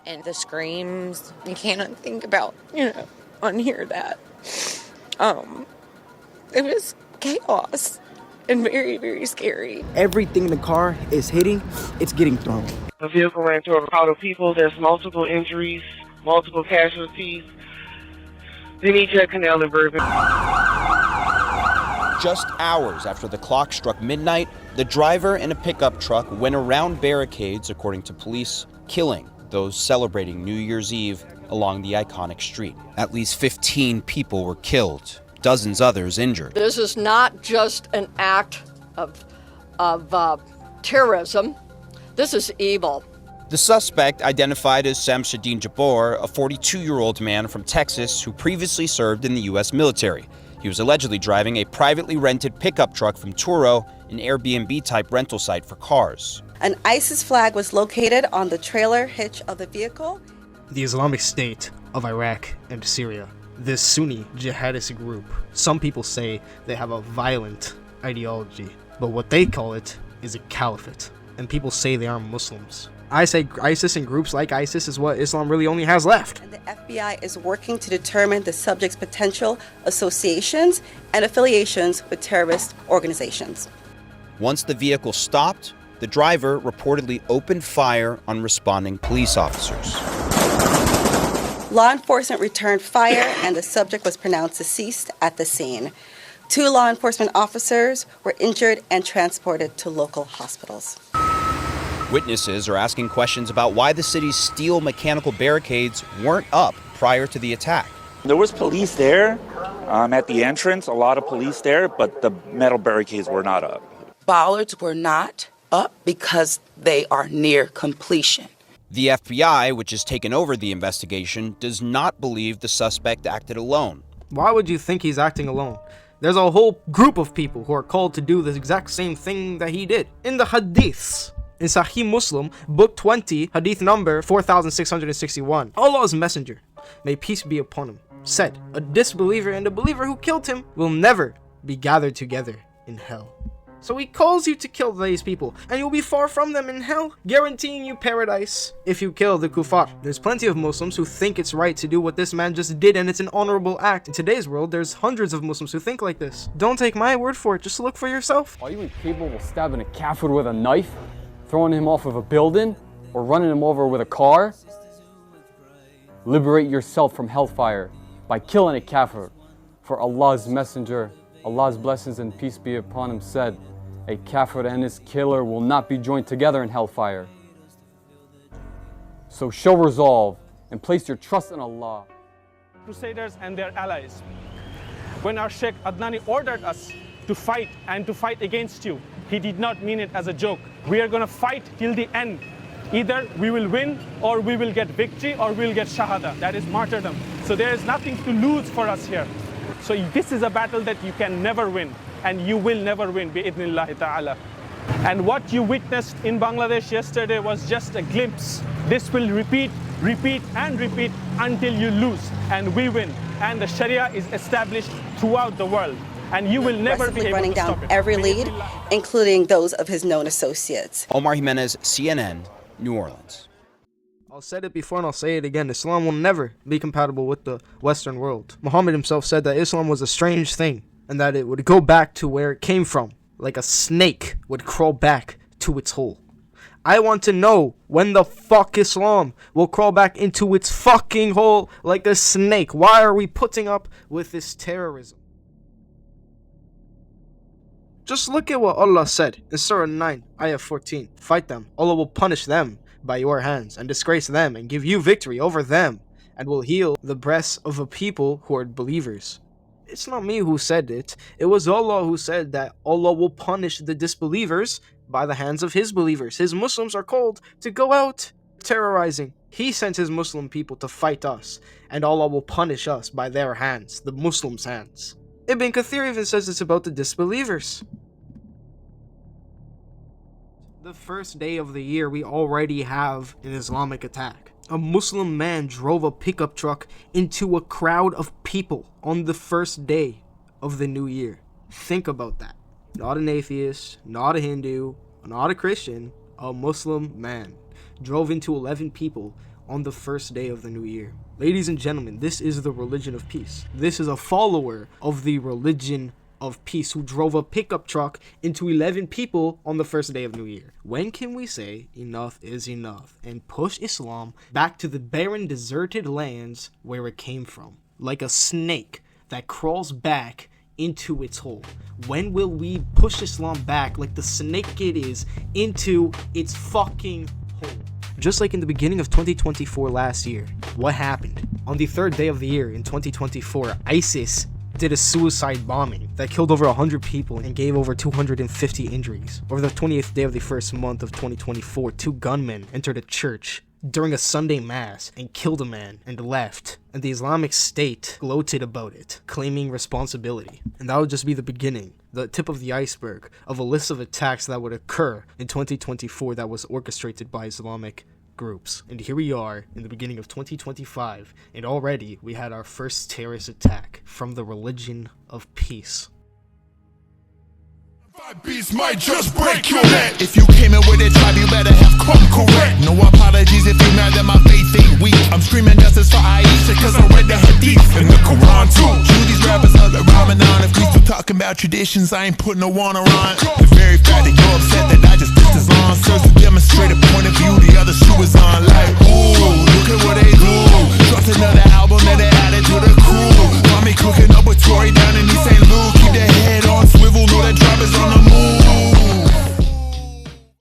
And the screams, you cannot think about, unhear that. It was chaos and very, very scary. Everything in the car is hitting, it's getting thrown. The vehicle ran into a crowd of people. There's multiple injuries, multiple casualties. They need to canal and Bourbon. Just hours after the clock struck midnight, the driver in a pickup truck went around barricades, according to police, killing those celebrating New Year's Eve along the iconic street. At least 15 people were killed, dozens others injured. This is not just an act of terrorism. This is evil. The suspect, identified as Samshadeen Jabor, a 42-year-old man from Texas who previously served in the U.S. military. He was allegedly driving a privately rented pickup truck from Turo, an Airbnb-type rental site for cars. An ISIS flag was located on the trailer hitch of the vehicle. The Islamic State of Iraq and Syria, this Sunni jihadist group, some people say they have a violent ideology, but what they call it is a caliphate, and people say they are Muslims. I say ISIS and groups like ISIS is what Islam really only has left. And the FBI is working to determine the subject's potential associations and affiliations with terrorist organizations. Once the vehicle stopped, the driver reportedly opened fire on responding police officers. Law enforcement returned fire and the subject was pronounced deceased at the scene. 2 law enforcement officers were injured and transported to local hospitals. Witnesses are asking questions about why the city's steel mechanical barricades weren't up prior to the attack. There was police there at the entrance, a lot of police there, but the metal barricades were not up. Bollards were not up because they are near completion. The FBI, which has taken over the investigation, does not believe the suspect acted alone. Why would you think he's acting alone? There's a whole group of people who are called to do the exact same thing that he did. In the hadiths, in Sahih Muslim, book 20, hadith number 4661, Allah's messenger, may peace be upon him, said, a disbeliever and a believer who killed him will never be gathered together in hell. So he calls you to kill these people, and you'll be far from them in hell, guaranteeing you paradise if you kill the kuffar. There's plenty of Muslims who think it's right to do what this man just did, and it's an honorable act. In today's world, there's hundreds of Muslims who think like this. Don't take my word for it, just look for yourself. Are you incapable of stabbing a kafir with a knife, throwing him off of a building, or running him over with a car? Liberate yourself from hellfire by killing a kafir. For Allah's messenger, Allah's blessings and peace be upon him, said, a kafir and his killer will not be joined together in hellfire. So show resolve and place your trust in Allah. Crusaders and their allies. When our Sheikh Adnani ordered us to fight and to fight against you, he did not mean it as a joke. We are going to fight till the end. Either we will win or we will get victory or we will get shahada. That is martyrdom. So there is nothing to lose for us here. So this is a battle that you can never win. And you will never win, bi'idhnillahi ta'ala. And what you witnessed in Bangladesh yesterday was just a glimpse. This will repeat, and repeat until you lose and we win. And the Sharia is established throughout the world. And you will never be able running to down stop it. every lead, including those of his known associates. Omar Jimenez, CNN, New Orleans. I'll said it before and I'll say it again. Islam will never be compatible with the Western world. Muhammad himself said that Islam was a strange thing, and that it would go back to where it came from, like a snake would crawl back to its hole. I want to know when the fuck Islam will crawl back into its fucking hole like a snake. Why are we putting up with this terrorism? Just look at what Allah said in Surah 9, Ayah 14. Fight them. Allah will punish them by your hands and disgrace them and give you victory over them and will heal the breasts of a people who are believers. It's not me who said it. It was Allah who said that Allah will punish the disbelievers by the hands of his believers. His Muslims are called to go out terrorizing. He sent his Muslim people to fight us, and Allah will punish us by their hands, the Muslims' hands. Ibn Kathir even says it's about the disbelievers. The first day of the year, we already have an Islamic attack. A Muslim man drove a pickup truck into a crowd of people on the first day of the new year. Think about that. Not an atheist, not a Hindu, not a Christian. a Muslim man, drove into 11 people on the first day of the new year. Ladies and gentlemen, this is the religion of peace. This is a follower of the religion of peace who drove a pickup truck into 11 people on the first day of New Year. When can we say enough is enough and push Islam back to the barren, deserted lands where it came from? Like a snake that crawls back into its hole. When will we push Islam back like the snake it is into its fucking hole? Just like in the beginning of 2024 last year, what happened? On the third day of the year in 2024, ISIS did a suicide bombing that killed over 100 people and gave over 250 injuries. Over the 20th day of the first month of 2024, 2 gunmen entered a church during a Sunday mass and killed a man and left. And the Islamic State gloated about it, claiming responsibility. And that would just be the beginning, the tip of the iceberg of a list of attacks that would occur in 2024 that was orchestrated by Islamic groups. And here we are in the beginning of 2025, and already we had our first terrorist attack from the religion of peace. Beats might just break your neck. If you came in with a tribe, you better have come correct. No apologies if you're mad that my faith ain't weak. I'm screaming justice for Aisha, cause I read the hadith and the Quran too. Shoot these rappers out like Ramadan. If we still talking about traditions, I ain't putting no one around. The very fact that you're upset that I just dissed Islam serves to demonstrate a point of view the other shoe is on. Like, ooh,